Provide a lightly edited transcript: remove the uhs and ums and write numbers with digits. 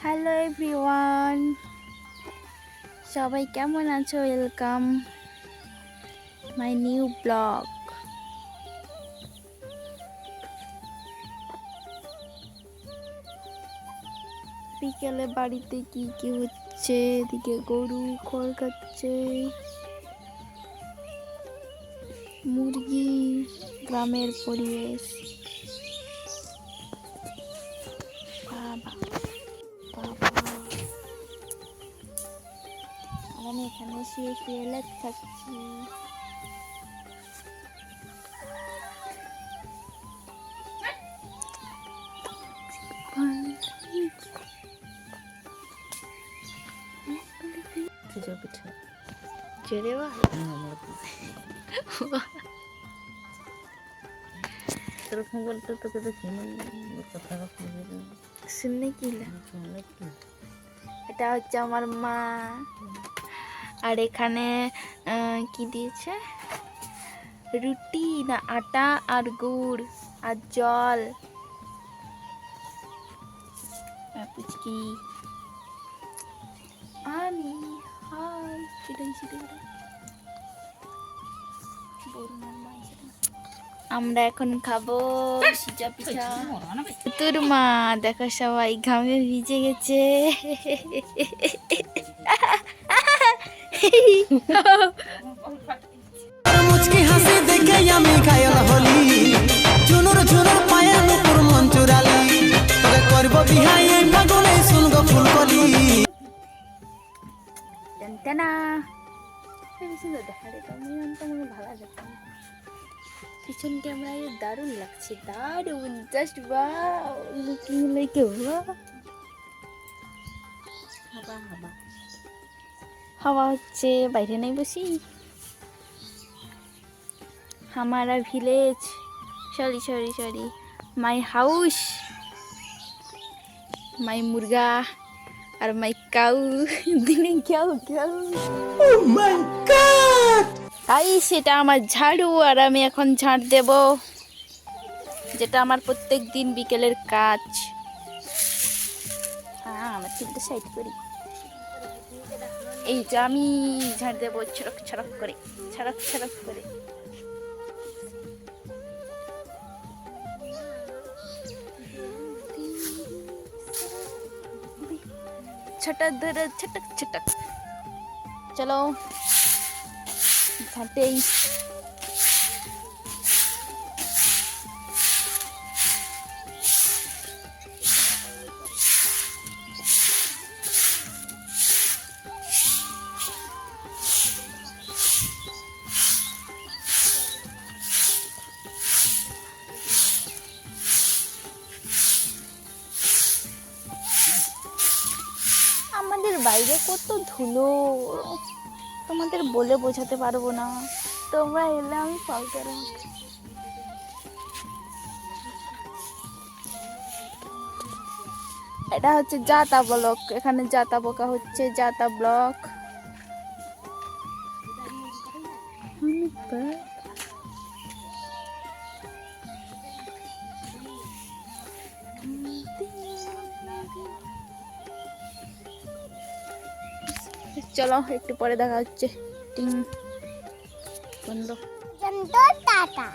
Hello everyone, সবাই কেমন আছো? Welcome my new blog. বিকেলে বাড়িতে কি কি হচ্ছে, এদিকে গরু খড় খাচ্ছে, মুরগি, গ্রামের পরিবেশ। বাবা বাবা, আমি এখানে শুয়ে শুয়ে লেগ থাকছি। এটা হচ্ছে আমার মা, আর এখানে কি দিয়েছে, রুটি না আটা আর গুড় আর জল। পুচকি আমি হাই আমরা এখন খাবো সিজা পিঠা। তোর মা দেখো সবাই ঘামে ভিজে গেছে। মুচকি হাসি দেখে আমি খায়ল হলি, ঝুনুর ঝুনুর পায়ের নুপুর মন চুরালি, তোকে করব বিহাই এই ফাগুনে শুনগো ফুল কলি। টানা সুন্দর দেখা রে, তুমি মনে ভালো লাগছে। পিছন ক্যামেরায় দারুণ লাগছে, দারুণ, just wow, looking like a wow. হাওয়া হচ্ছে, বাইরে নেই বসি। हमारा village, sorry my house, my মুরগা আর মাই কাউ। দিনে কাউ ও মাই গড, তাই সেটা আমার ঝাড়ু, আর আমি এখন ঝাড় দেব, যেটা আমার প্রত্যেক দিন বিকেলের কাজ। হ্যাঁ, আমার চুলটা সাইড করি। এই যে আমি ঝাড় দেবো ছড়ক ছড়ক করে, ছড়ক ছড়ক করে। ছটক ধরে ছটক ছটক, চলো ঝাঁটেই। আমাদের বাইরে কত ধুলো, তোমাদের বলে বোঝাতে পারবো না। তোমরা এলে আমি পাল্টার। এটা হচ্ছে জাতা ব্লক, এখানে জাতা পোকা হচ্ছে, জাতা ব্লক। চলো একটু পরে দেখা হচ্ছে। টিং বন্ধ। টাটা।